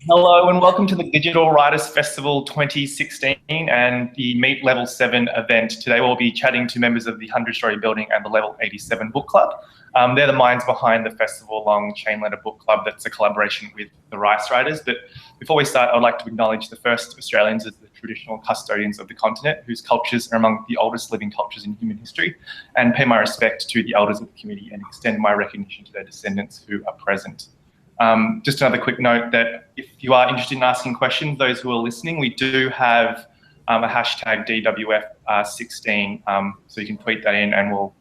Hello and welcome to the Digital Writers Festival 2016 and the Meet Level 7 event. Today we'll be chatting to members of the 100-Story Building and the Level 87 Book Club. They're the minds behind the festival-long Chain Letter Bookclub that's a collaboration with the WrICE writers. But before we start, I'd like to acknowledge the first Australians as the traditional custodians of the continent, whose cultures are among the oldest living cultures in human history, and pay my respect to the elders of the community and extend my recognition to their descendants who are present. Just another quick note that if you are interested in asking questions, those who are listening, we do have a hashtag DWF16, so you can tweet that in and we'll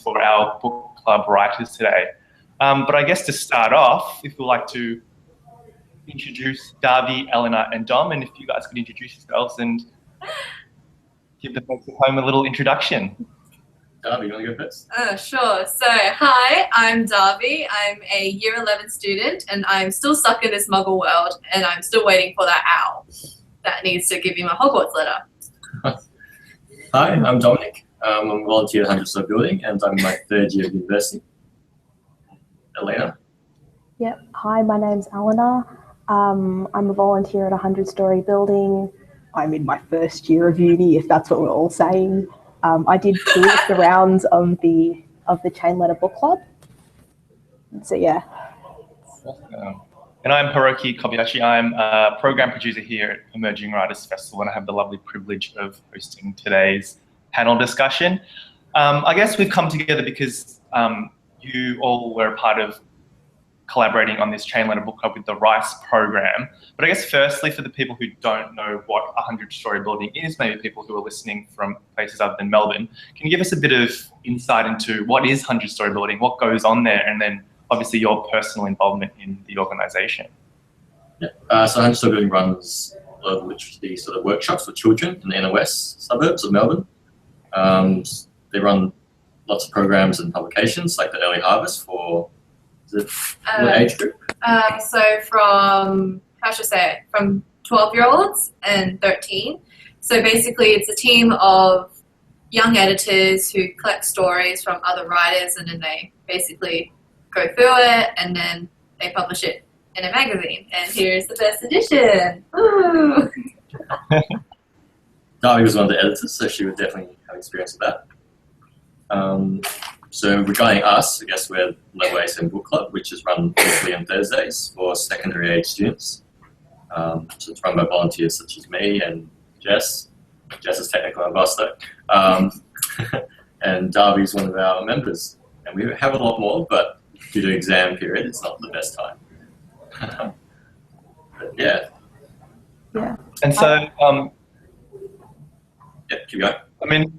for our book club writers today. But I guess to start off, if you'd like to introduce Darby, Eleanor and Dom, and if you guys could introduce yourselves and give the folks at home a little introduction. Darby, you want to go first? Sure. So, hi, I'm Darby. I'm a Year 11 student and I'm still stuck in this muggle world and I'm still waiting for that owl that needs to give me my Hogwarts letter. Hi, I'm Dominic. I'm a volunteer at 100-Story Building and I'm in my third year of university. Elena? Yep. Hi, my name's Eleanor. I'm a volunteer at 100-Story Building. I'm in my first year of uni, if that's what we're all saying. I did two of the rounds of the Chain Letter Bookclub. So yeah. And I'm Hiroki Kobayashi. I'm a program producer here at Emerging Writers Festival, and I have the lovely privilege of hosting today's panel discussion. I guess we've come together because you all were a part of collaborating on this Chain Letter Book Club with the WrICE program. But I guess firstly, for the people who don't know what a 100-Story Building is, maybe people who are listening from places other than Melbourne, can you give us a bit of insight into what is 100-Story Building, what goes on there, and then obviously your personal involvement in the organisation? Yeah. So 100-Story Building runs a lot of literacy sort of workshops for children in the inner west suburbs of Melbourne. They run lots of programs and publications like the Early Harvest for what age group? So from 12-year-olds and 13. So basically it's a team of young editors who collect stories from other writers and then they basically go through it and then they publish it in a magazine. And here's the first edition. Ooh. Darby was one of the editors, so she would definitely have experience with that. So regarding us, I guess we're Level 87 Book Club, which is run weekly on Thursdays for secondary age students. So it's run by volunteers such as me and Jess. Jess is technically my boss though. And Darby's one of our members. And we have a lot more, but due to exam period, it's not the best time. But yeah. Yeah. And so, yeah, keep going. I mean,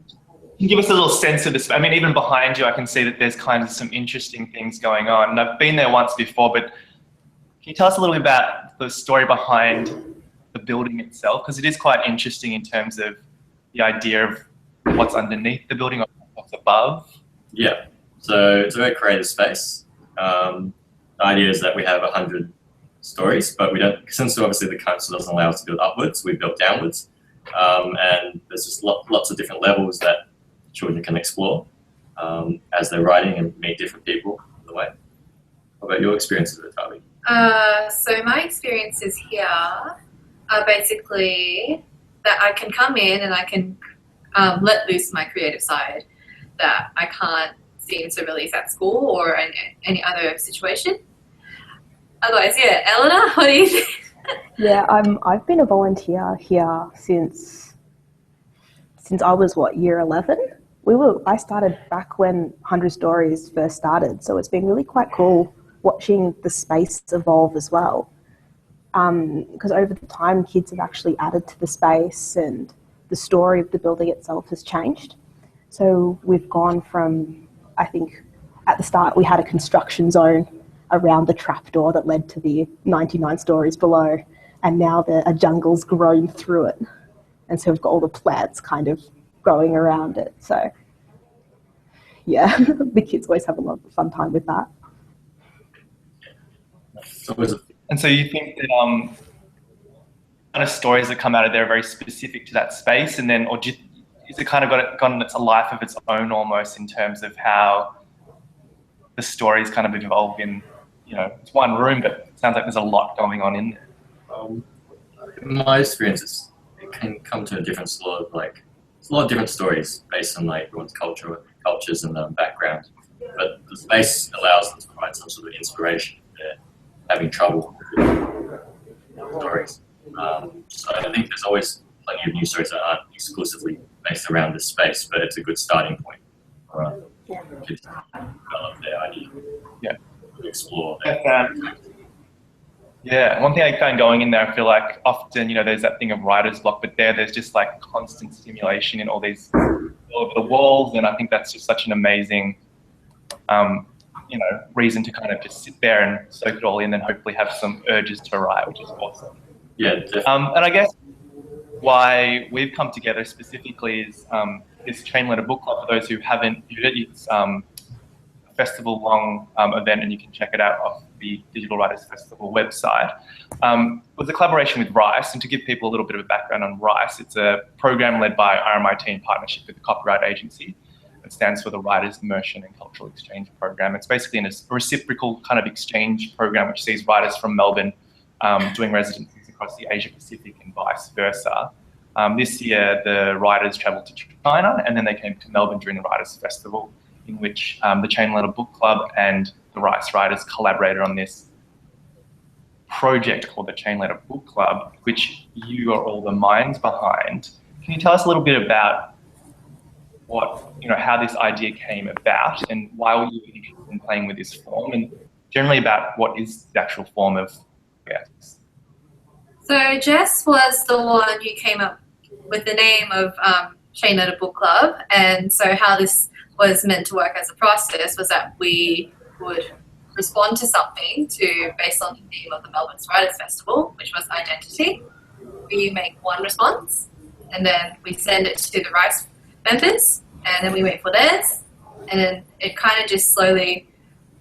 can you give us a little sense of this? I mean, even behind you, I can see that there's kind of some interesting things going on. And I've been there once before, but can you tell us a little bit about the story behind the building itself? Because it is quite interesting in terms of the idea of what's underneath the building or what's above. Yeah, so it's a very creative space. The idea is that we have 100 stories, but we don't, since obviously the council doesn't allow us to build upwards, we built downwards. And there's just lots of different levels that children can explore as they're writing and meet different people on the way. What about your experiences with Darby? So my experiences here are basically that I can come in and I can let loose my creative side that I can't seem to release at school or in any other situation. Otherwise, yeah, Eleanor, what do you think? Yeah, I've been a volunteer here since I was year 11. I started back when 100 Stories first started, so it's been really quite cool watching the space evolve as well. Because over the time, kids have actually added to the space and the story of the building itself has changed. So we've gone from, I think, at the start we had a construction zone around the trapdoor that led to the 99 stories below, and now a jungle's grown through it. And so we've got all the plants kind of growing around it. So yeah, the kids always have a lot of fun time with that. And so you think that kind of stories that come out of there are very specific to that space, and then, or is it kind of gone a life of its own almost in terms of how the stories kind of evolve in it's one room, but it sounds like there's a lot going on in there. In my experience, it can come to a different sort of it's a lot of different stories based on everyone's cultures and background. But the space allows them to provide some sort of inspiration if they're having trouble with stories. So I think there's always plenty of new stories that aren't exclusively based around this space, but it's a good starting point for kids to develop their idea. Yeah. To explore. Yeah, one thing I found going in there, I feel like often, there's that thing of writer's block, but there's just constant stimulation in all over the walls, and I think that's just such an amazing, reason to kind of just sit there and soak it all in, and hopefully have some urges to write, which is awesome. Yeah, definitely. And I guess why we've come together specifically is this Chain Letter Bookclub. For those who haven't viewed it, it's a festival-long event, and you can check it out off the Digital Writers Festival website. It was a collaboration with WrICE, and to give people a little bit of a background on WrICE, it's a program led by RMIT in partnership with the Copyright Agency. It stands for the Writers' Immersion and Cultural Exchange Program. It's basically a reciprocal kind of exchange program which sees writers from Melbourne doing residencies across the Asia Pacific and vice versa. This year, the writers travelled to China, and then they came to Melbourne during the Writers' Festival, in which the Chain Letter Bookclub and the WrICE writers collaborated on this project called the Chain Letter Bookclub, which you are all the minds behind. Can you tell us a little bit about how this idea came about, and why were you interested in playing with this form, and generally about what is the actual form of this? So Jess was the one who came up with the name of Chain Letter Bookclub, and so how this was meant to work as a process was that we would respond to something based on the theme of the Melbourne Writers Festival, which was identity. We make one response, and then we send it to the WrICE members, and then we wait for theirs, and then it kind of just slowly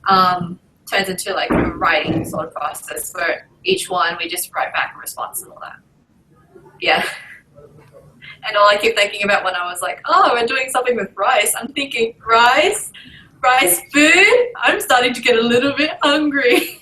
turns into a writing sort of process where each one we just write back a response and all that. Yeah. And all I keep thinking about when I was we're doing something with rice, I'm thinking, rice food? I'm starting to get a little bit hungry.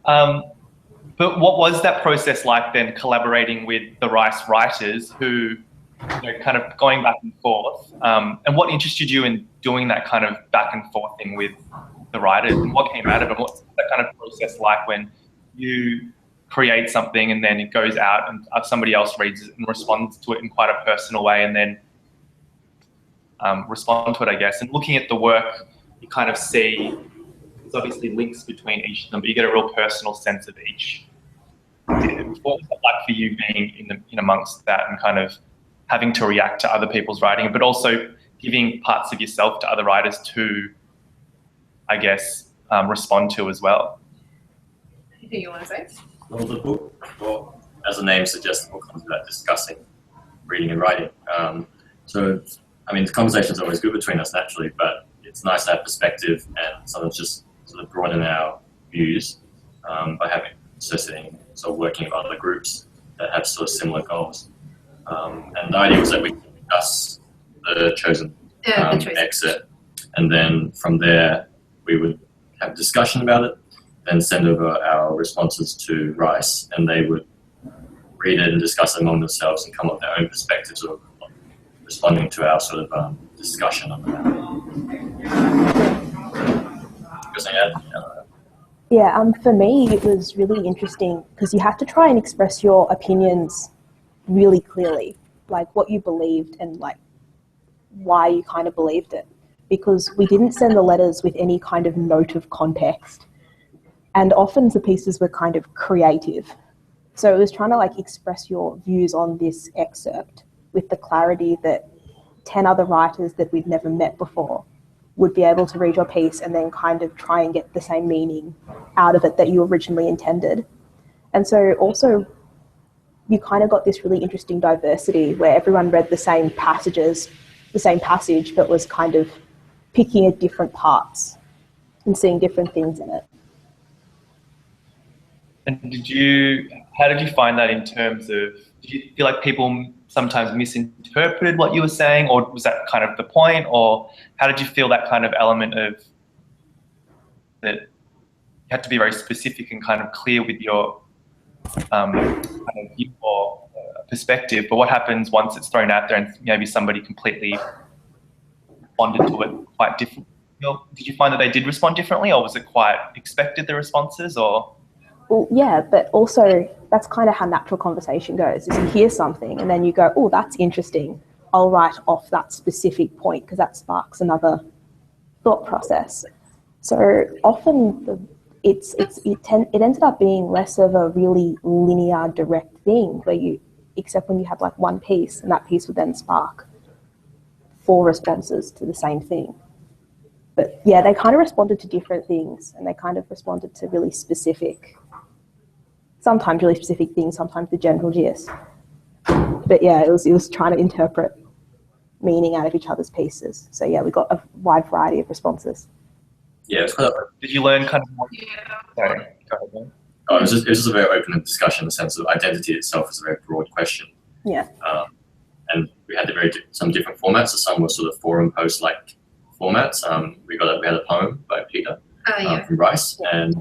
But what was that process like then, collaborating with the WrICE writers who, kind of going back and forth? And what interested you in doing that kind of back and forth thing with the writers, and what came out of it? What's that kind of process like when you create something and then it goes out and somebody else reads it and responds to it in quite a personal way, and then respond to it, I guess? And looking at the work, you kind of see there's obviously links between each of them, but you get a real personal sense of each. What was it like for you being in amongst that and kind of having to react to other people's writing, but also giving parts of yourself to other writers to, I guess, respond to as well? Anything you want to say? Well, the book, as the name suggests, the book comes about discussing reading and writing. So, the conversation's always good between us naturally, but it's nice to have perspective and sometimes just sort of broaden our views by working with other groups that have sort of similar goals. And the idea was that we could discuss the chosen excerpt, and then from there we would have a discussion about it, then send over our responses to WrICE, and they would read it and discuss it among themselves and come up with their own perspectives of responding to our sort of discussion on that. For me, it was really interesting because you have to try and express your opinions really clearly, like what you believed and why you kind of believed it, because we didn't send the letters with any kind of note of context. And often the pieces were kind of creative. So it was trying to express your views on this excerpt with the clarity that 10 other writers that we'd never met before would be able to read your piece and then kind of try and get the same meaning out of it that you originally intended. And so also you kind of got this really interesting diversity where everyone read the same passage, but was kind of picking at different parts and seeing different things in it. And how did you find that in terms of, did you feel like people sometimes misinterpreted what you were saying, or was that kind of the point, or how did you feel that kind of element of that you had to be very specific and kind of clear with your kind of view or perspective, but what happens once it's thrown out there and maybe somebody completely responded to it quite differently? Did you find that they did respond differently, or was it quite expected, the responses, or? Well, yeah, but also that's kind of how natural conversation goes, is you hear something and then you go, oh, that's interesting. I'll write off that specific point because that sparks another thought process. So often it ended up being less of a really linear, direct thing except when you had like one piece, and that piece would then spark 4 responses to the same thing. But yeah, they kind of responded to different things, and they kind of responded to really specific, sometimes really specific things, sometimes the general gist. But yeah, it was trying to interpret meaning out of each other's pieces. So yeah, we got a wide variety of responses. Yeah, it's kind of. Did you learn kind of more? Yeah. Sorry, go ahead, man. It was just a very open discussion in the sense of identity itself is a very broad question. Yeah. And we had some different formats. So some were sort of forum post like formats. We had a poem by Peter from WrICE, and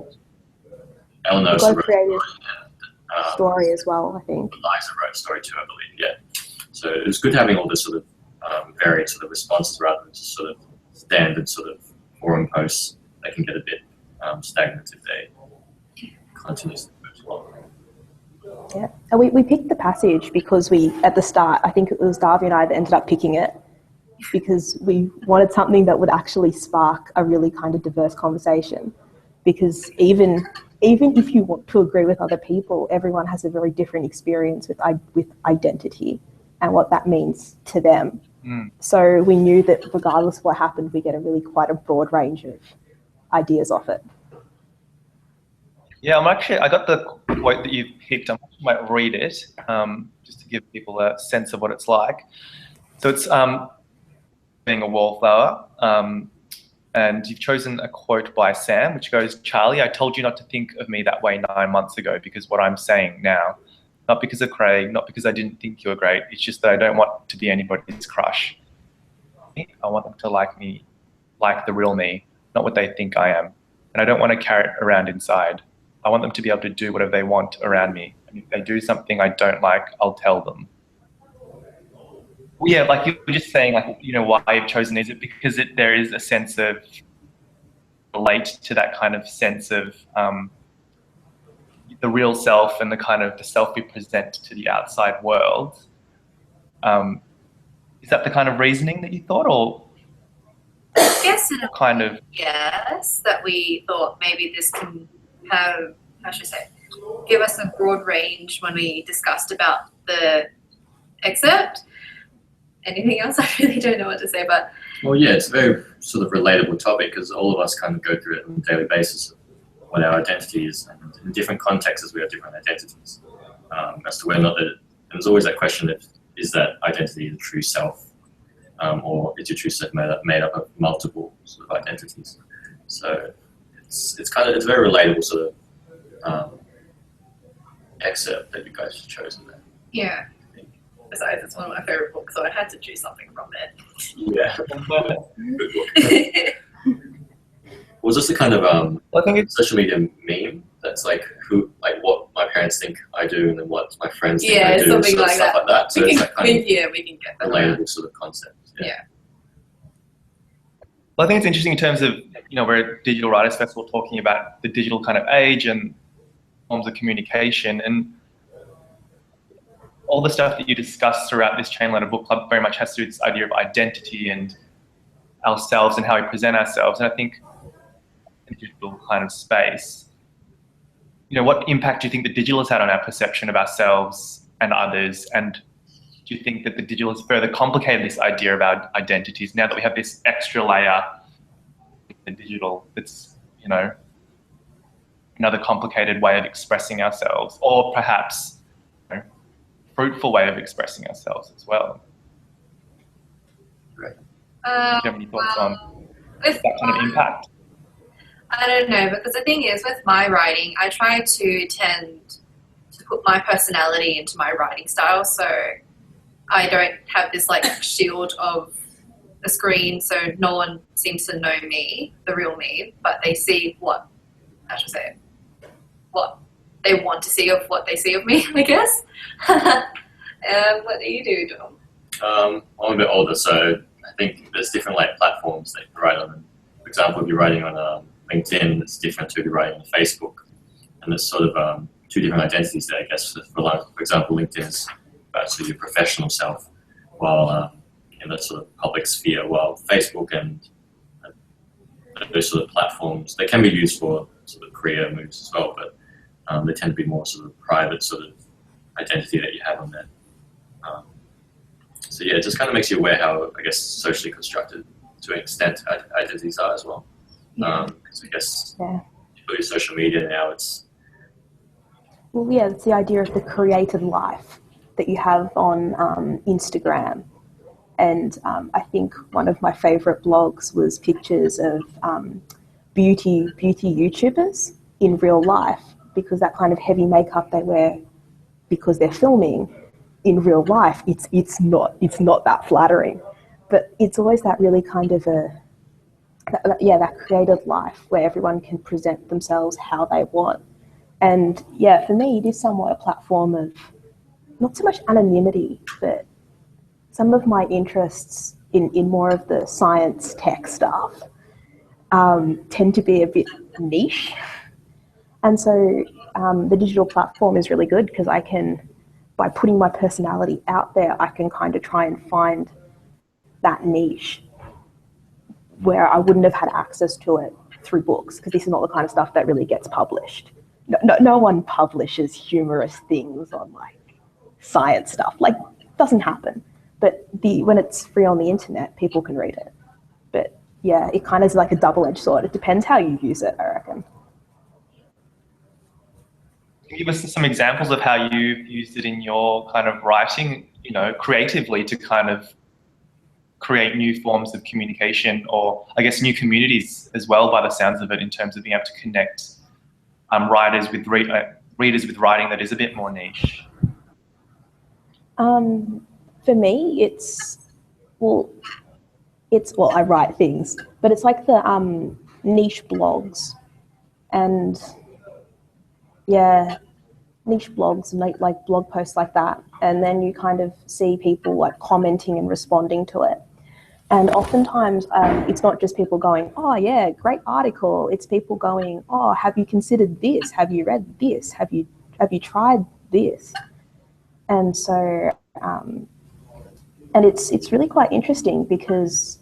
Eleanor got a wrote creative story as well, I think. Liza wrote a story too, I believe. Yeah. So it was good having all this sort of varied sort of responses rather than just sort of standard sort of forum posts. They can get a bit stagnant if they continuously move along. Yeah, and we picked the passage because at the start, I think it was Darby and I that ended up picking it, because we wanted something that would actually spark a really kind of diverse conversation. Because even if you want to agree with other people, everyone has a very different experience with identity and what that means to them. So we knew that regardless of what happened, we get quite a broad range of ideas off it. Yeah, I got the quote that you picked. I might read it just to give people a sense of what it's like. So it's being a wallflower, and you've chosen a quote by Sam, which goes, "Charlie, I told you not to think of me that way 9 months ago because what I'm saying now, not because of Craig, not because I didn't think you were great. It's just that I don't want to be anybody's crush. I want them to like me, like the real me, not what they think I am. And I don't want to carry it around inside. I want them to be able to do whatever they want around me. And if they do something I don't like, I'll tell them." Well, yeah, like you were just saying, like, you know, why you've chosen, is it because there is a sense of relate to that kind of sense of the real self and the kind of the self we present to the outside world? Is that the kind of reasoning that you thought, or? Yes, in a kind of. Yes, that we thought maybe this can have, how should I say, give us a broad range when we discussed about the excerpt. Anything else? I really don't know what to say, but. Well, yeah, it's a very sort of relatable topic because all of us kind of go through it on a daily basis of what our identity is, and in different contexts we have different identities. As to whether or not there's always that question of, is that identity the true self, or is your true self made up of multiple sort of identities? So it's a very relatable sort of excerpt that you guys have chosen there. Yeah. Besides, it's one of my favorite books, so I had to choose something from it. Yeah. Good book. Was this the kind of I think it's social media meme that's like what my parents think I do and then what my friends think I do, something like stuff like that. So we it's can, that kind of we can get that. relatable sort of concept. Yeah. Well, I think it's interesting in terms of, you know, we're at Digital Writers Festival talking about the digital kind of age and forms of communication, and all the stuff that you discuss throughout this Chain Letter Book Club very much has to do with this idea of identity and ourselves and how we present ourselves. And I think in the digital kind of space, you know, what impact do you think the digital has had on our perception of ourselves and others? And do you think that the digital has further complicated this idea about identities now that we have this extra layer in the digital that's, you know, another complicated way of expressing ourselves, or perhaps, you know, fruitful way of expressing ourselves as well? Right. Do you have any thoughts on that kind of impact? I don't know, because the thing is, with my writing, I try to tend to put my personality into my writing style. So I don't have this like shield of a screen, so no one seems to know me, the real me, but they see what they want to see of what they see of me, I guess. What do you do, Dom? I'm a bit older, so I think there's different like platforms that you can write on. For example, if you're writing on LinkedIn, it's different to if you're writing on Facebook, and there's sort of two different identities there, I guess. For example, LinkedIn is about sort of your professional self, while in the sort of public sphere, while Facebook and those sort of platforms, they can be used for sort of career moves as well, but they tend to be more sort of private sort of identity that you have on there. So yeah, it just kind of makes you aware how, I guess, socially constructed to an extent identities are as well. Because I guess with social media now, it's... Well, yeah, it's the idea of the created life that you have on Instagram. And I think one of my favourite blogs was pictures of beauty YouTubers in real life, because that kind of heavy makeup they wear because they're filming in real life, it's not that flattering. But it's always that really kind of that creative life where everyone can present themselves how they want. And yeah, for me, it is somewhat a platform of not so much anonymity, but some of my interests in more of the science tech stuff tend to be a bit niche. And so the digital platform is really good because I can, by putting my personality out there, I can kind of try and find that niche where I wouldn't have had access to it through books, because this is not the kind of stuff that really gets published. No one publishes humorous things on like science stuff. Like, it doesn't happen. But when it's free on the internet, people can read it. But yeah, it kind of is like a double-edged sword. It depends how you use it, I reckon. Can you give us some examples of how you've used it in your kind of writing, creatively to kind of create new forms of communication, or I guess new communities as well, by the sounds of it, in terms of being able to connect writers with readers with writing that is a bit more niche? For me, I write things, but it's like the niche blogs, and yeah, niche blogs and like blog posts like that, and then you kind of see people like commenting and responding to it. And oftentimes it's not just people going, oh yeah, great article. It's people going, oh, have you considered this? Have you read this? Have you tried this? And so, and it's really quite interesting because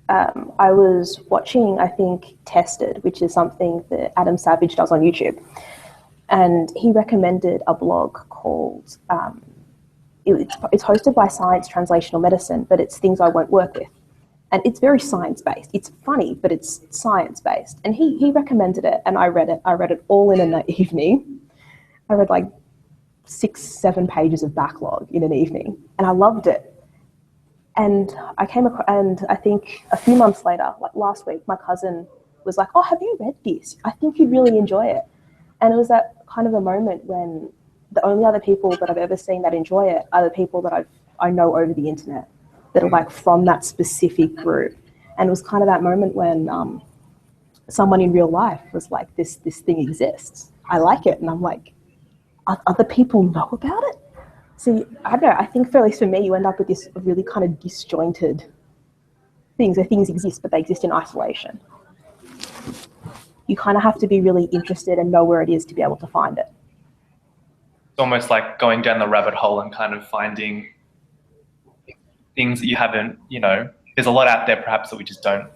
I was watching, I think, Tested, which is something that Adam Savage does on YouTube. And he recommended a blog called, it's hosted by Science Translational Medicine, but it's Things I Won't Work With. And it's very science-based. It's funny, but it's science-based. And he recommended it, and I read it. I read it all in an evening. I read like 6-7 pages of backlog in an evening, and I loved it. And I came across, and I think a few months later, like last week, my cousin was like, oh, have you read this? I think you'd really enjoy it. And it was that kind of a moment when the only other people that I've ever seen that enjoy it are the people that I know over the internet, that are like from that specific group. And it was kind of that moment when someone in real life was like, this thing exists. I like it. And I'm like, other people know about it? See, I don't know, I think for at least for me, you end up with this really kind of disjointed things where things exist, but they exist in isolation. You kind of have to be really interested and know where it is to be able to find it. It's almost like going down the rabbit hole and kind of finding things that you haven't, there's a lot out there perhaps that we just don't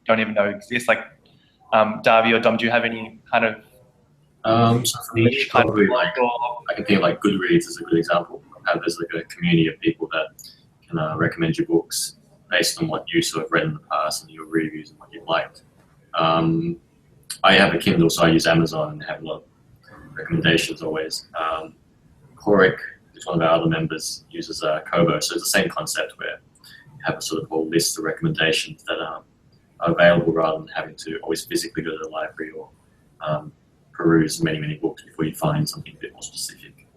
even know exist. Like, Darby or Dom, do you have any kind of so for me, probably I can think of like Goodreads as a good example of how there's like a community of people that can recommend your books based on what you sort of read in the past and your reviews and what you've liked. I have a Kindle, so I use Amazon and have a lot of recommendations always. Coric, who's one of our other members, uses Kobo, so it's the same concept where you have a sort of whole list of recommendations that are available rather than having to always physically go to the library or peruse many books before you find something a bit more specific.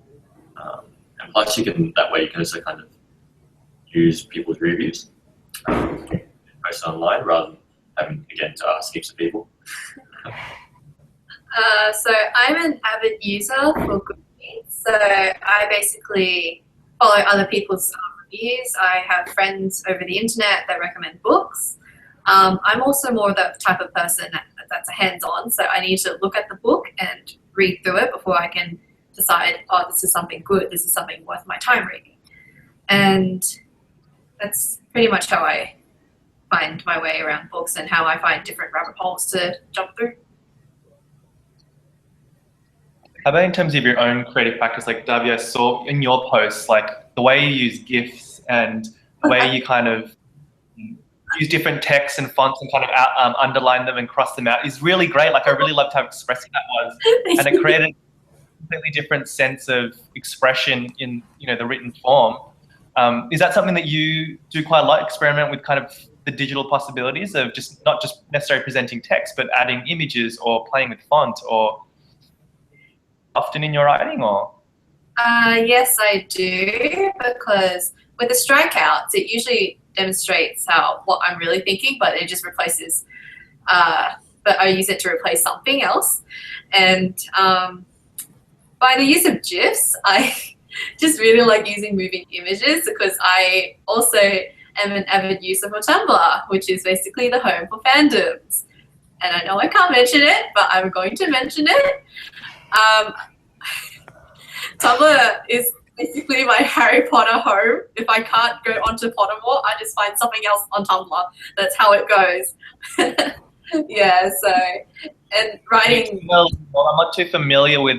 And plus, that way you can also kind of use people's reviews, post online rather than having, again, to ask heaps of people. So I'm an avid user for Goodreads. So I basically follow other people's reviews. I have friends over the internet that recommend books. I'm also more the type of person that's a hands-on. So I need to look at the book and read through it before I can decide, oh, this is something good. This is something worth my time reading. And that's pretty much how I find my way around books and how I find different rabbit holes to jump through. How about in terms of your own creative practice? Like, Darby, I saw in your posts, like the way you use GIFs and the way you kind of use different texts and fonts and kind of underline them and cross them out is really great. Like, I really loved how expressive that was. And it created a completely different sense of expression in, you know, the written form. Is that something that you do quite a lot, experiment with kind of the digital possibilities of just not just necessarily presenting text, but adding images or playing with font, or often in your writing, or? Yes, I do, because with the strikeouts, it usually demonstrates what I'm really thinking, but it just replaces, but I use it to replace something else. And by the use of GIFs, I just really like using moving images, because I also am an avid user for Tumblr, which is basically the home for fandoms. And I know I can't mention it, but I'm going to mention it. Tumblr is basically my Harry Potter home. If I can't go onto Pottermore, I just find something else on Tumblr. That's how it goes. Yeah, so, and writing. Well, I'm not too familiar with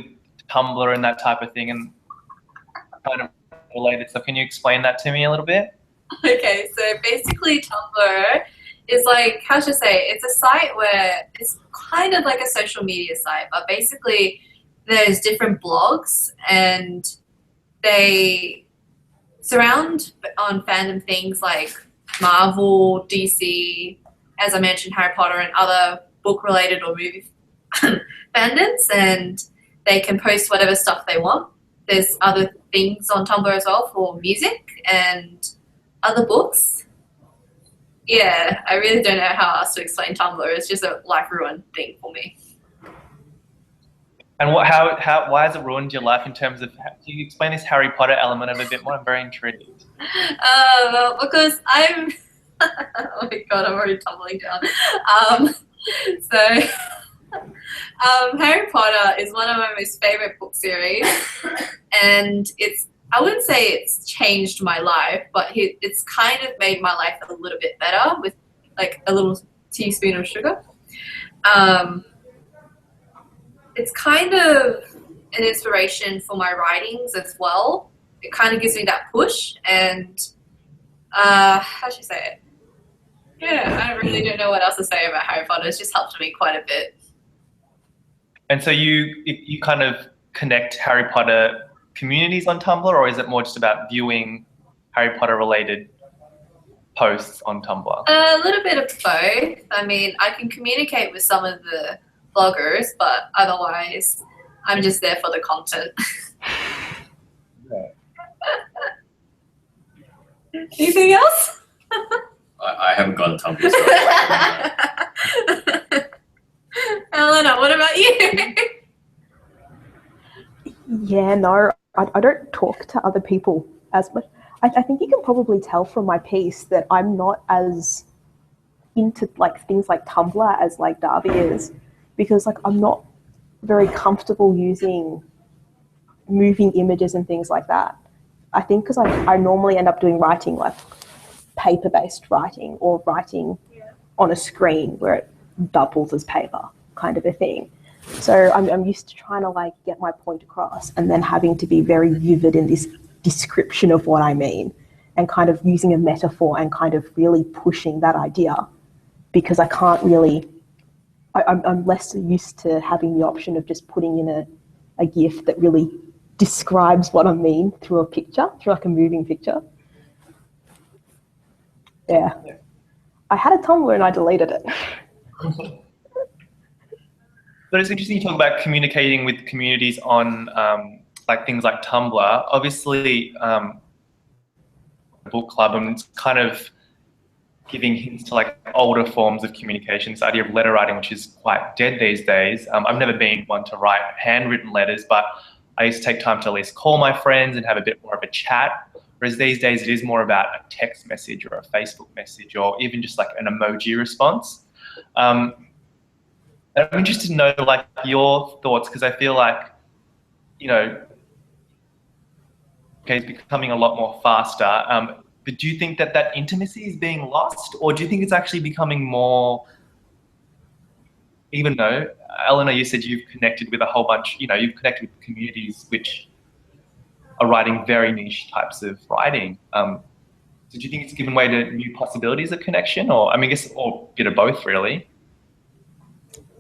Tumblr and that type of thing, and kind of related. So can you explain that to me a little bit? Okay, so basically Tumblr is like, how should I say, it's a site where it's kind of like a social media site, but basically there's different blogs and they surround on fandom things like Marvel, DC, as I mentioned, Harry Potter and other book-related or movie fandoms, and they can post whatever stuff they want. There's other things on Tumblr as well for music and other books. Yeah, I really don't know how else to explain Tumblr. It's just a life-ruin thing for me. And why has it ruined your life in terms of, can you explain this Harry Potter element of it a bit more? I'm very intrigued. Well, because I'm, oh my God, I'm already tumbling down. Harry Potter is one of my most favorite book series, and I wouldn't say it's changed my life, but it's kind of made my life a little bit better with like a little teaspoon of sugar. It's kind of an inspiration for my writings as well. It kind of gives me that push, and how should I say it? Yeah, I really don't know what else to say about Harry Potter. It's just helped me quite a bit. And so you kind of connect Harry Potter communities on Tumblr, or is it more just about viewing Harry Potter related posts on Tumblr? A little bit of both. I mean, I can communicate with some of the bloggers, but otherwise I'm just there for the content. Anything else? I haven't gone to Tumblr. So Elena, what about you? Yeah, no, I don't talk to other people as much. I think you can probably tell from my piece that I'm not as into like things like Tumblr as like Darby is, because like I'm not very comfortable using moving images and things like that. I think because I normally end up doing writing like paper-based writing, or writing on a screen where it doubles as paper, kind of a thing. So I'm used to trying to like get my point across and then having to be very vivid in this description of what I mean, and kind of using a metaphor and kind of really pushing that idea, because I can't really, I'm less used to having the option of just putting in a GIF that really describes what I mean through a picture, through like a moving picture. Yeah. I had a Tumblr and I deleted it. But it's interesting you talk about communicating with communities on like things like Tumblr. Obviously, book club, and it's kind of giving hints to like older forms of communication, this idea of letter writing, which is quite dead these days. I've never been one to write handwritten letters, but I used to take time to at least call my friends and have a bit more of a chat. Whereas these days it is more about a text message or a Facebook message or even just like an emoji response. I'm interested to know like your thoughts, because I feel like, you know, okay, it's becoming a lot more faster. But do you think that that intimacy is being lost, or do you think it's actually becoming more, even though, Eleanor, you said you've connected with a whole bunch, you know, you've connected with communities which are writing very niche types of writing. So do you think it's given way to new possibilities of connection, or, I mean, I guess, or a bit of both, really?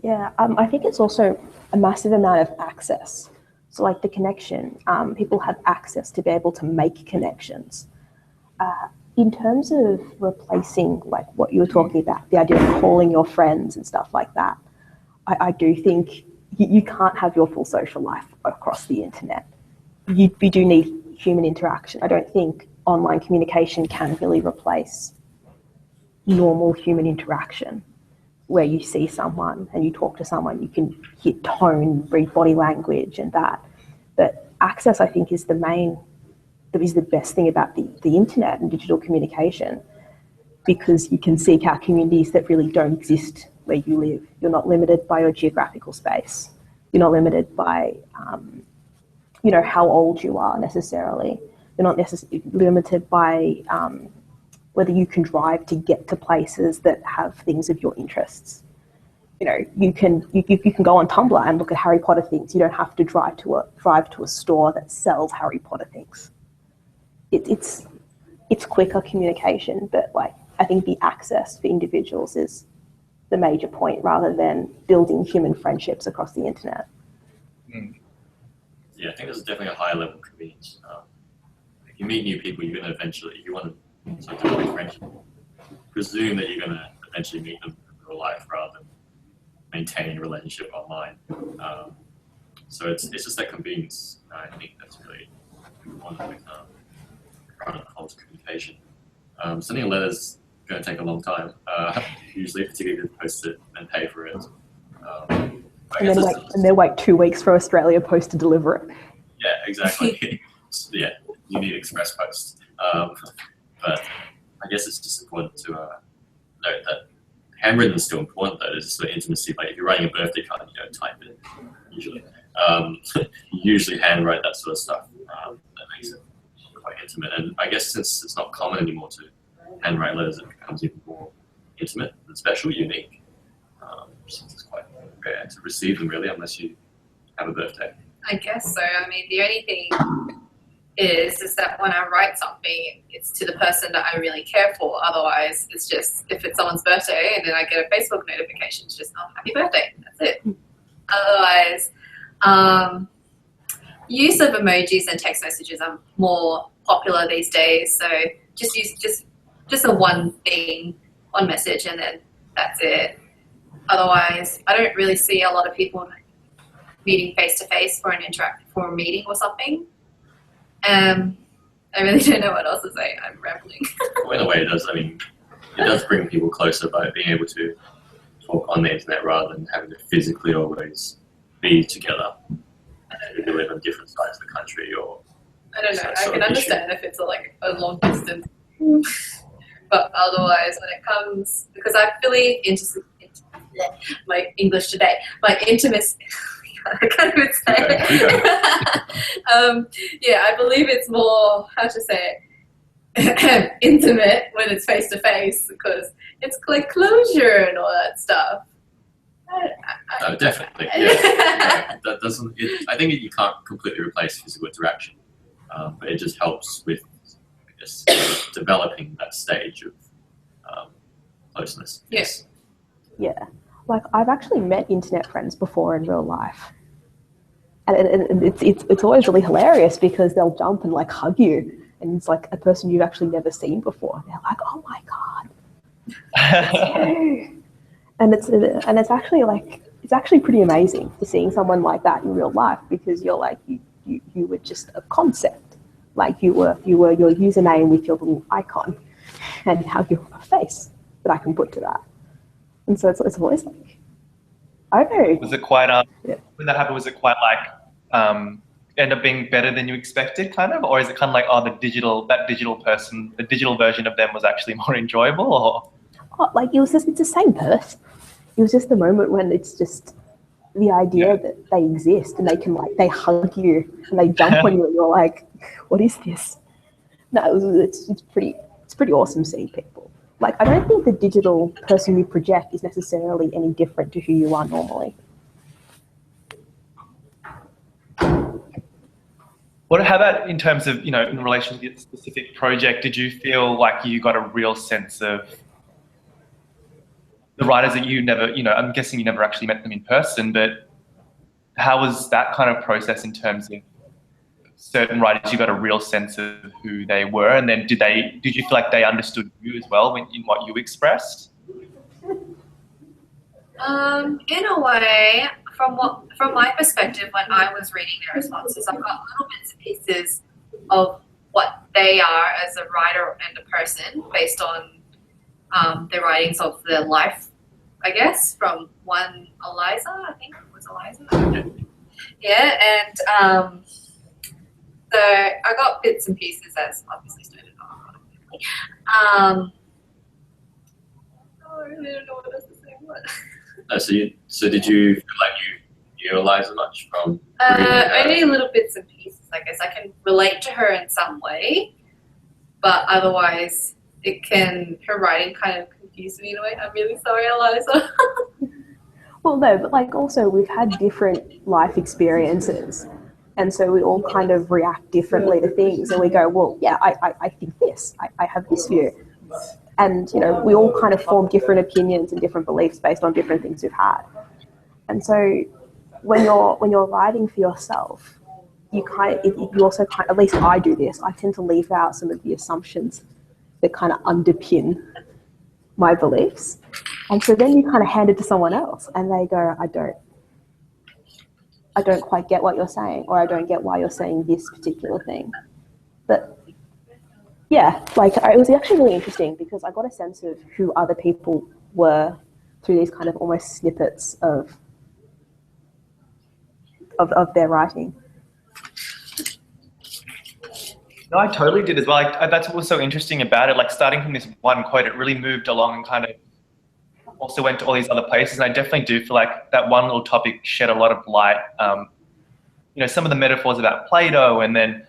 Yeah, I think it's also a massive amount of access. So like the connection, people have access to be able to make connections. In terms of replacing like what you were talking about, the idea of calling your friends and stuff like that, I do think you can't have your full social life across the internet. You do need human interaction. I don't think online communication can really replace normal human interaction, where you see someone and you talk to someone, you can hear tone, read body language and that. But access, I think, is the best thing about the internet and digital communication, because you can seek out communities that really don't exist where you live. You're not limited by your geographical space. You're not limited by, you know, how old you are necessarily. You're not necessarily limited by whether you can drive to get to places that have things of your interests. You know, you can go on Tumblr and look at Harry Potter things. You don't have to drive to a store that sells Harry Potter things. It's quicker communication, but like I think the access for individuals is the major point, rather than building human friendships across the internet. Yeah, I think there's definitely a higher level of convenience. If you meet new people, you're going to eventually, if you want to sort of develop a friendship, presume that you're going to eventually meet them in real life rather than maintaining a relationship online. So it's just that convenience. I think that's really important with current communication. Sending a letter's going to take a long time, usually, particularly if you post it and pay for it. And then wait 2 weeks for Australia Post to deliver it. Yeah, exactly. Yeah, you need express post. But I guess it's just important to note that handwritten is still important, though. There's sort of intimacy. Like if you're writing a birthday card, you don't type it usually. You usually handwrite that sort of stuff. That makes it quite intimate. And I guess since it's not common anymore to handwrite letters, it becomes even more intimate and special, unique. Since it's quite rare to receive them, really, unless you have a birthday. I guess so. I mean, the only thing is that when I write something, it's to the person that I really care for. Otherwise, it's just, if it's someone's birthday and then I get a Facebook notification, it's just, oh, happy birthday. That's it. Otherwise, use of emojis and text messages are more popular these days. So just use just a one thing, one message, and then that's it. Otherwise, I don't really see a lot of people meeting face to face for a meeting or something. I really don't know what else to say. I'm rambling. Well, in a way, it does. I mean, it does bring people closer by being able to talk on the internet rather than having to physically always be together. If you live on different sides of the country, or I don't know. I can understand if it's a long distance, but otherwise, when it comes, because I believe my English today, my intimacy. I can't even say it. Yeah, I believe it's more, how to say it, intimate when it's face to face, because it's like closure and all that stuff. Definitely. Yeah. That doesn't. I think you can't completely replace physical interaction, but it just helps with, I guess, developing that stage of closeness. Yes. Yeah. Like, I've actually met internet friends before in real life. And it's always really hilarious because they'll jump and like hug you, and it's like a person you've actually never seen before. They're like, "Oh my god, and it's actually pretty amazing to seeing someone like that in real life, because you're like you were just a concept Like you were your username with your little icon, and now you have a face that I can put to that. And so it's always like, I don't know. Was it quite Yeah. when that happened? Was it quite like end up being better than you expected, kind of, or is it kind of like, oh, that digital person, the digital version of them was actually more enjoyable, or? Oh, like it's the same person. It was just the moment when it's just the idea that they exist and they hug you and they jump on you and you're like, what is this? No, it's pretty awesome seeing people. Like, I don't think the digital person you project is necessarily any different to who you are normally. How about in terms of, in relation to the specific project, did you feel like you got a real sense of the writers that you never, I'm guessing you never actually met them in person, but how was that kind of process in terms of certain writers? You got a real sense of who they were, and then did you feel like they understood you as well in what you expressed? In a way, from my perspective, when I was reading their responses, I got little bits and pieces of what they are as a writer and a person based on the writings of their life, I guess, from one Eliza, I think it was Eliza. Yeah, and so I got bits and pieces as obviously started off. I really don't know what else to say. So did you feel like you knew Eliza much from only little bits and pieces, I guess. I can relate to her in some way, but otherwise her writing kind of confused me in a way. I'm really sorry, Eliza. Well, no, but like also we've had different life experiences, and so we all kind of react differently to things, and we go, well, yeah, I think this, I have this view. And, we all kind of form different opinions and different beliefs based on different things we've had. And so when you're writing for yourself, you also at least I do this, I tend to leave out some of the assumptions that kind of underpin my beliefs. And so then you kind of hand it to someone else and they go, I don't quite get what you're saying, or I don't get why you're saying this particular thing. But yeah, like it was actually really interesting because I got a sense of who other people were through these kind of almost snippets of their writing. No, I totally did as well. That's what was so interesting about it. Like starting from this one quote, it really moved along and kind of also went to all these other places. And I definitely do feel like that one little topic shed a lot of light. Some of the metaphors about Play-Doh, and then,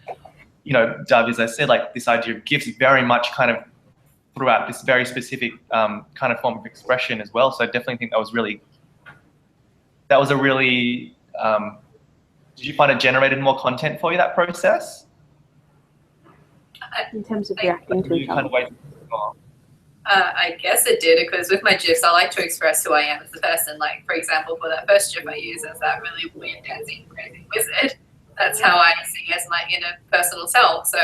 Dove, as I said, like this idea of gifts very much kind of throughout this very specific kind of form of expression as well. So I definitely think that was a really, did you find it generated more content for you, that process? In terms of reacting to each other. I guess it did, because with my GIFs, I like to express who I am as a person. Like, for example, for that first GIF I use as that really weird dancing crazy wizard, that's how I see as my inner personal self. So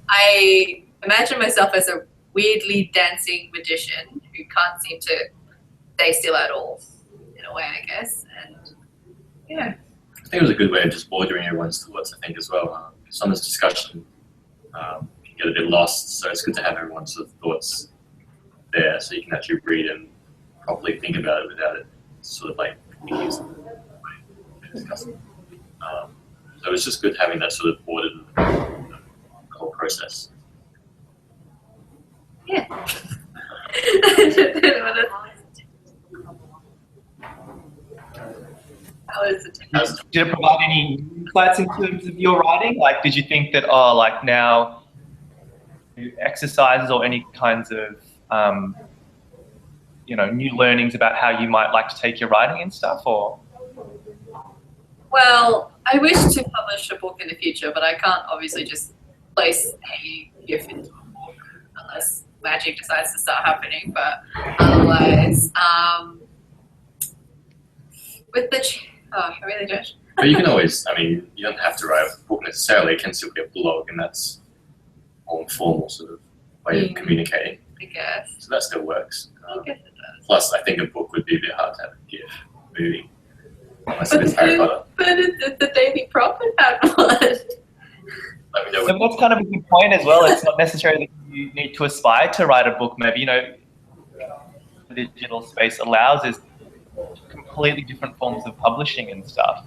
I imagine myself as a weirdly dancing magician who can't seem to stay still at all, in a way, I guess. And yeah. I think it was a good way of just bordering everyone's thoughts, I think, as well. Someone's discussion can get a bit lost, so it's good to have everyone's sort of thoughts there so you can actually read and properly think about it without it sort of like confused discussing. So it's just good having that sort of ordered whole process. Yeah. Did it provide any insights in terms of your writing? Like, did you think that, now exercises or any kinds of, new learnings about how you might like to take your writing and stuff, or? Well, I wish to publish a book in the future, but I can't obviously just place a GIF into a book unless magic decides to start happening. But otherwise, with the I really don't. But you can always, you don't have to write a book necessarily. It can still be a blog, and that's a more informal sort of way of communicating. I guess. So that still works. I guess it does. Plus, I think a book would be a bit hard to have a GIF movie. Unless it's Harry Potter. But the Daily Prophet had one. let me know. So that's kind of a good point as well. It's not necessarily that you need to aspire to write a book. Maybe, the digital space allows is completely different forms of publishing and stuff.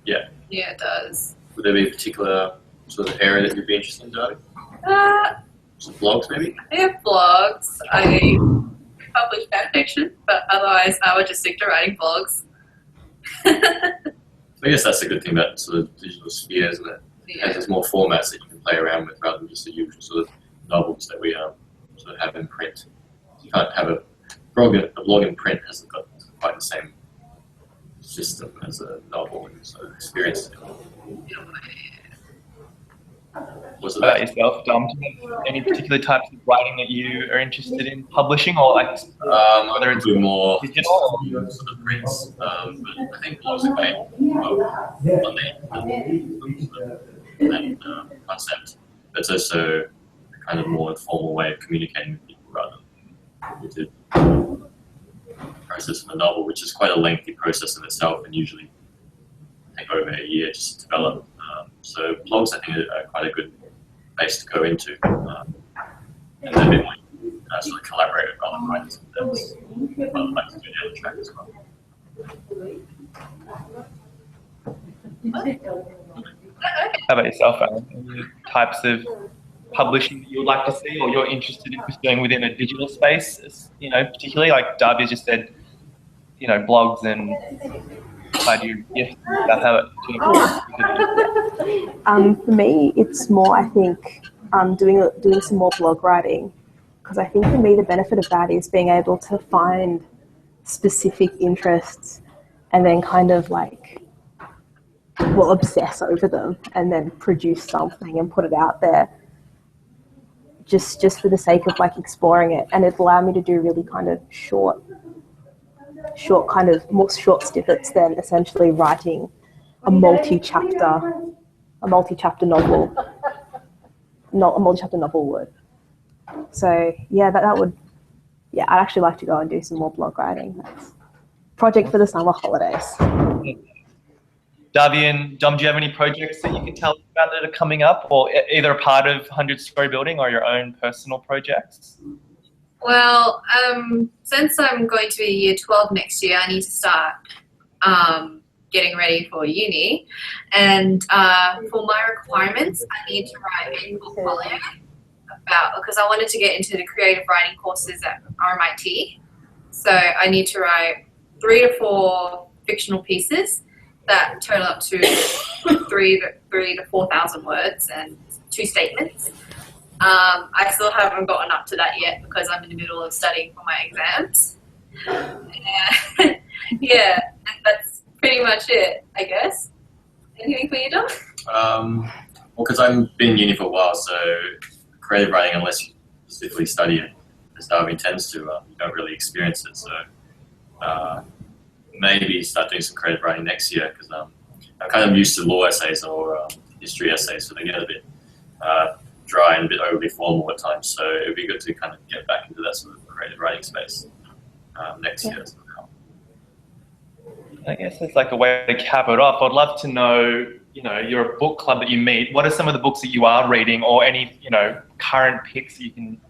Yeah. Yeah, it does. Would there be a particular sort of area that you'd be interested in doing? Some blogs, maybe? I have blogs. I publish fan fiction, but otherwise I would just stick to writing blogs. I guess that's a good thing about sort of digital sphere, isn't it? Yeah. There's more formats that you can play around with rather than just the usual sort of novels that we sort of have in print. You can't have a blog in print hasn't got quite the same system as a novel and sort of experience. What about yourself, Dom? Do you have any particular types of writing that you are interested in publishing, or like whether it's more digital or sort of prints? But I think blogs are great on that concept. But it's also a kind of more informal way of communicating with people rather than with the process of a novel, which is quite a lengthy process in itself and usually take over a year just to develop. So blogs, I think, are quite a good place to go into, and then a bit more sort of collaborate with other writers. That's what I'd like to do down the track as well. how about yourself, Alan? Any types of publishing that you would like to see, or you're interested in pursuing within a digital space? Particularly like Darby just said, blogs and about how it. For me, it's more, I think, doing some more blog writing, because I think for me the benefit of that is being able to find specific interests and then kind of obsess over them and then produce something and put it out there just for the sake of exploring it. And it allowed me to do really kind of short more short snippets than essentially writing a multi-chapter novel, not a multi-chapter novel would. So yeah, I'd actually like to go and do some more blog writing. That's a project for the summer holidays. Darby and Dom, do you have any projects that you can tell us about that are coming up, or either a part of 100-Story Building or your own personal projects? Well, since I'm going to be year 12 next year, I need to start getting ready for uni. And for my requirements, I need to write a portfolio because I wanted to get into the creative writing courses at RMIT. So I need to write 3 to 4 fictional pieces that total up to 3 to 4,000 words and 2 statements. I still haven't gotten up to that yet because I'm in the middle of studying for my exams. Yeah, and that's pretty much it, I guess. Anything for you, Dom? Well, because I've been in uni for a while, so creative writing, unless you specifically study it, as Darby tends to, you don't really experience it. So maybe start doing some creative writing next year, because I'm kind of used to law essays or history essays, so they get a bit dry and a bit overly formal at times. So it would be good to kind of get back into that sort of creative writing space next year. I guess it's like a way to cap it off. I'd love to know, you're a book club that you meet. What are some of the books that you are reading, or any, current picks you can,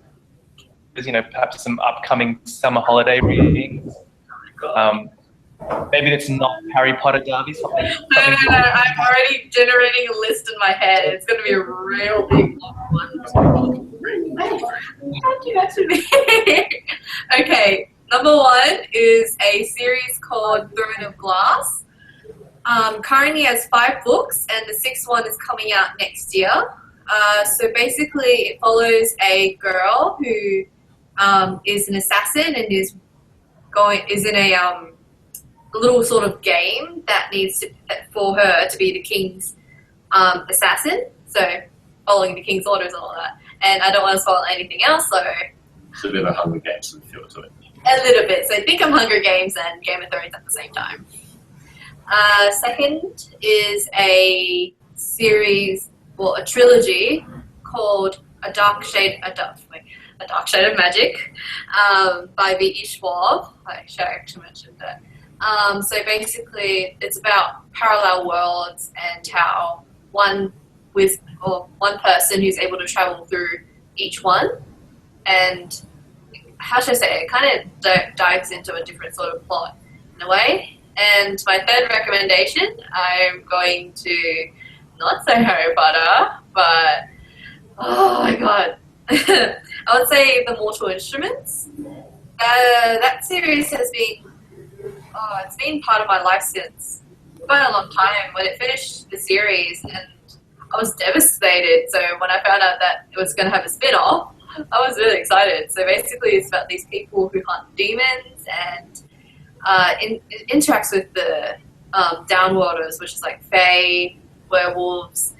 perhaps some upcoming summer holiday readings? Maybe it's not Harry Potter, Darby. No, I'm already generating a list in my head. It's going to be a real big one. Okay, number 1 is a series called Throne of Glass. Currently has 5 books, and the 6th one is coming out next year. So basically, it follows a girl who is an assassin and is in a little sort of game that needs for her to be the king's assassin. So following the king's orders and all that. And I don't want to spoil anything else, so It's a bit of a Hunger Games feel to it. a little bit. So think of Hunger Games and Game of Thrones at the same time. Second is a series, a trilogy called A Dark Shade of Magic by V.E. Schwab. I should actually mention that. So basically, it's about parallel worlds and how one person who's able to travel through each one, and how should I say it? Kind of dives into a different sort of plot in a way. And my third recommendation, I'm going to not say Harry Potter, but oh my god, I would say The Mortal Instruments. That series has been, it's been part of my life since quite a long time. When it finished the series, and I was devastated. So when I found out that it was going to have a spin-off, I was really excited. So basically, it's about these people who hunt demons and it interacts with the downworlders, which is like fae, werewolves,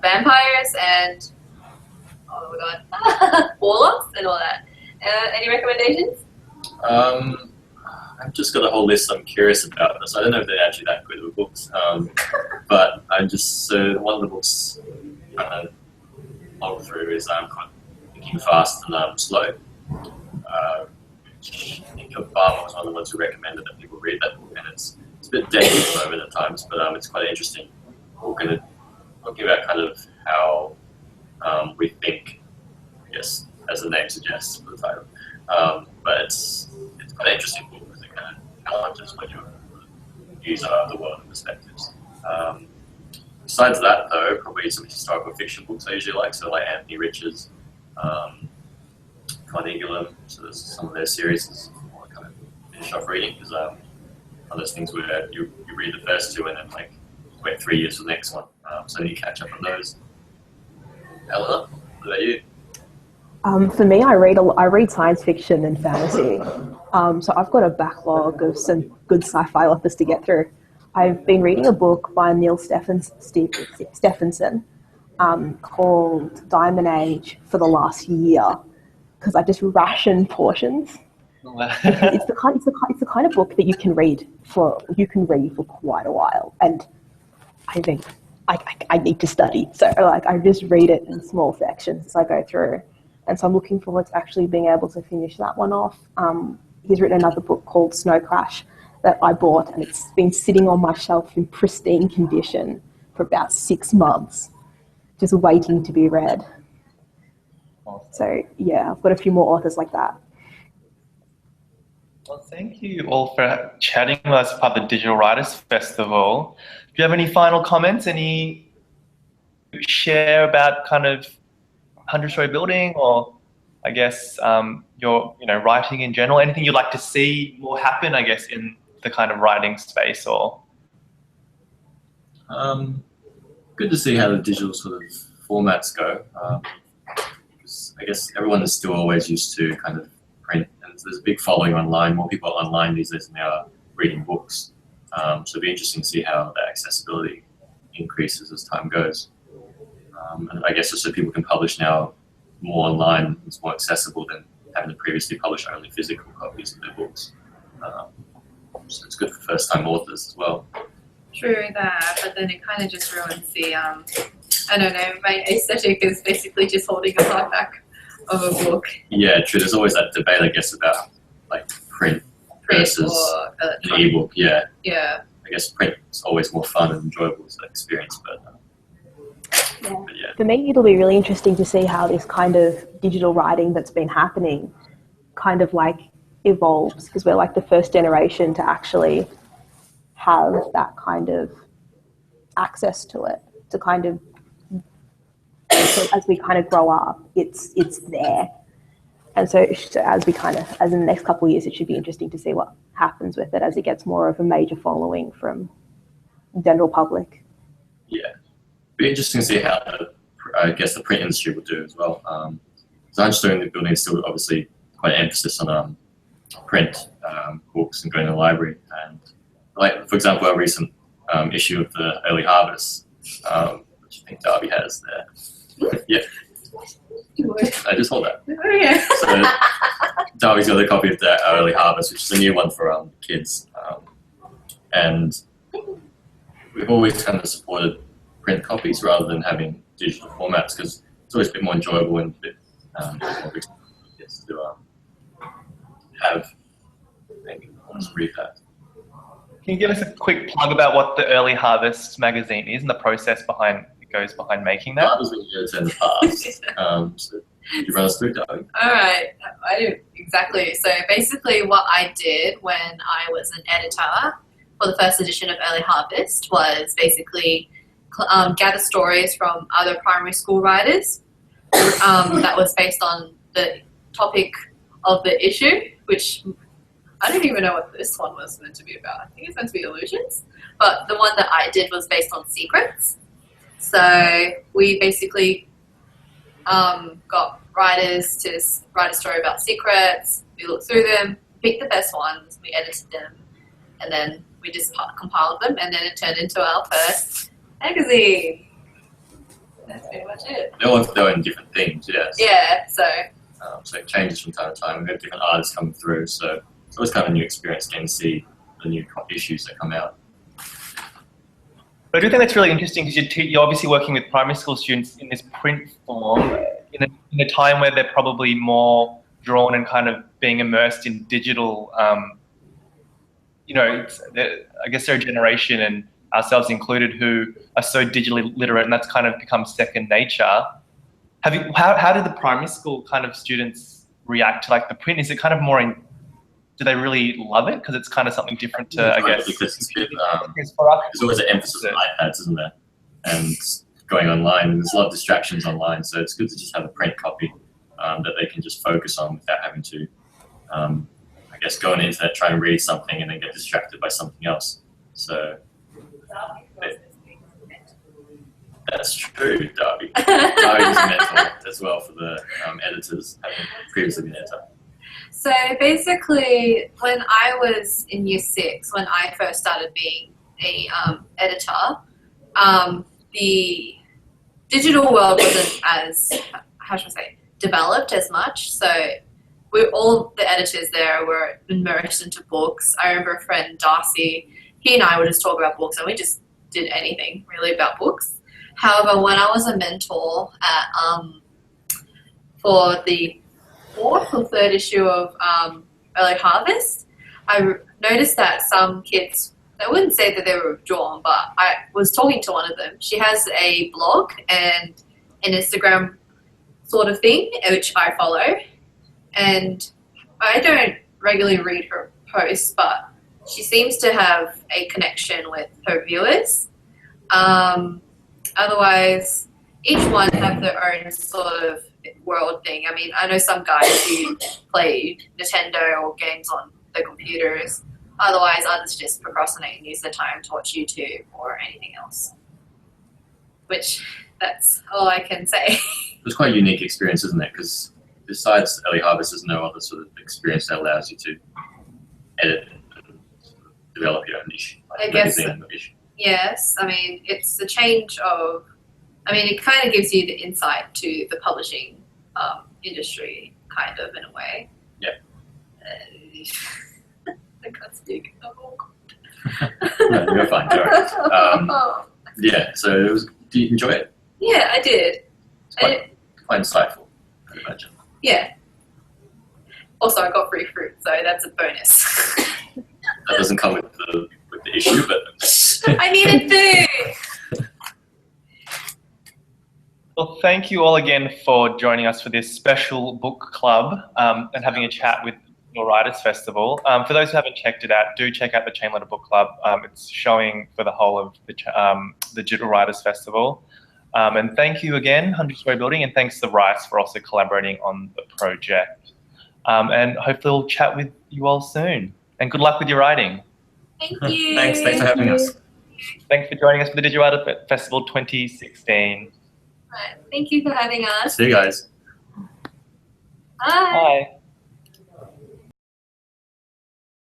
vampires, and oh my god, warlocks and all that. Any recommendations? I've just got a whole list I'm curious about. So I don't know if they're actually that good of books, but I'm just one of the books kind of log through is Thinking Fast and Slow. Which I think Obama was one of the ones who recommended that people read that book, and it's a bit dead at the moment at times, but it's quite interesting. We're going to talking about kind of how we think, I guess, as the name suggests for the title. But it's quite an interesting book because it kind of challenges what your views are of the world and perspectives. Besides that, though, probably some historical fiction books I usually like, so like Anthony Rich's, Carnegie, so there's some of their series I want to kind of finish off reading, because one of those things where you read the first two and then like wait 3 years for the next one, so then you catch up on those. Eleanor, what about you? For me, I read science fiction and fantasy. So I've got a backlog of some good sci-fi authors to get through. I've been reading a book by Neil Stephenson called Diamond Age for the last year, because I just ration portions. It's the kind of book that you can read for quite a while, and I think I need to study, so like I just read it in small sections as I go through, and so I'm looking forward to actually being able to finish that one off. He's written another book called Snow Crash that I bought, and it's been sitting on my shelf in pristine condition for about 6 months, just waiting to be read. So yeah, I've got a few more authors like that. Well, thank you all for chatting with us about the Digital Writers Festival. Do you have any final comments? Any share about kind of 100-story building, or I guess your writing in general? Anything you'd like to see more happen, I guess, in the kind of writing space? Or good to see how the digital sort of formats go. I guess everyone is still always used to kind of print, and there's a big following online. More people are online these days than they are reading books. So it'll be interesting to see how the accessibility increases as time goes. And I guess just so people can publish now more online, it's more accessible than having to previously publish only physical copies of their books. So it's good for first-time authors as well. True that, but then it kind of just ruins the, I don't know, my aesthetic is basically just holding a hardback of a book. Yeah, true. There's always that debate, I guess, about like print versus an ebook. Yeah. Yeah. I guess print is always more fun and enjoyable as an experience, but yeah. For me, it'll be really interesting to see how this kind of digital writing that's been happening kind of like evolves, because we're like the first generation to actually have that kind of access to it, to kind of, so as we kind of grow up, it's there. And so as in the next couple of years, it should be interesting to see what happens with it as it gets more of a major following from the general public. Yeah. Be interesting to see how the print industry will do as well. So I'm just doing the building is still obviously quite an emphasis on print books and going to the library. And like, for example, our recent issue of the Early Harvest, which I think Darby has there. Yeah. I just hold that. Oh, yeah. So Darby's got a copy of the Early Harvest, which is a new one for kids. And we've always kind of supported print copies rather than having digital formats, because it's always a bit more enjoyable and a bit more experience to have. Maybe let's read that. Can you give us a quick plug about what the Early Harvest magazine is and the process behind making that? That was when you in the past. So you run us through, Darby. All right, I do exactly. So basically, what I did when I was an editor for the first edition of Early Harvest was basically gather stories from other primary school writers that was based on the topic of the issue, which I don't even know what this one was meant to be about. I think it's meant to be illusions, but the one that I did was based on secrets. So we basically got writers to write a story about secrets. We looked through them, picked the best ones, we edited them, and then we just compiled them, and then it turned into our first magazine. That's pretty much it. They're all doing different things, yes. Yeah, so it changes from time to time. We have different artists coming through, so it's always kind of a new experience getting to see the new issues that come out. But I do think that's really interesting because you're obviously working with primary school students in this print form in a time where they're probably more drawn and kind of being immersed in digital. I guess they're a generation, and ourselves included, who are so digitally literate, and that's kind of become second nature. How did the primary school kind of students react to like the print? Is it kind of more do they really love it because it's kind of something different to, I guess? Because there's always an emphasis on iPads, isn't there? And going online, and there's a lot of distractions online, so it's good to just have a print copy that they can just focus on without having to, I guess, go on the internet, try and read something and then get distracted by something else. So that's true, Darby. Darby was a mentor as well for the editors, having previously been editor. So basically, when I was in year 6, when I first started being a editor, the digital world wasn't as, developed as much. So all the editors there were immersed into books. I remember a friend, Darcy, he and I would just talk about books, and we just did anything really about books. However, when I was a mentor at, for the 4th or 3rd issue of Early Harvest, I noticed that some kids, I wouldn't say that they were withdrawn, but I was talking to one of them. She has a blog and an Instagram sort of thing, which I follow. And I don't regularly read her posts, but she seems to have a connection with her viewers. Otherwise, each one have their own sort of world thing. I mean, I know some guys who play Nintendo or games on their computers. Otherwise, others just procrastinate and use their time to watch YouTube or anything else. Which, that's all I can say. It's quite a unique experience, isn't it? Because besides Early Harvest, there's no other sort of experience that allows you to edit and develop your own niche. Like I guess, yes. I mean, it's a change of, it kind of gives you the insight to the publishing industry, kind of, in a way. Yeah. I can't speak. Oh, No, you're fine. All right. Yeah, so do you enjoy it? Yeah, I did. It's quite insightful, I imagine. Yeah. Also, I got free fruit, so that's a bonus. That doesn't come with the issue, but I needed food. Well, thank you all again for joining us for this special book club and having a chat with your Writers Festival. For those who haven't checked it out, do check out the Chain Letter Bookclub. It's showing for the whole of the Digital Writers Festival. And thank you again, 100-Story Building, and thanks to WrICE for also collaborating on the project. And hopefully we'll chat with you all soon. And good luck with your writing. Thank you. Thanks for having us. Thanks for joining us for the Digital Writers Festival 2016. Right. Thank you for having us. See you guys. Bye. Bye.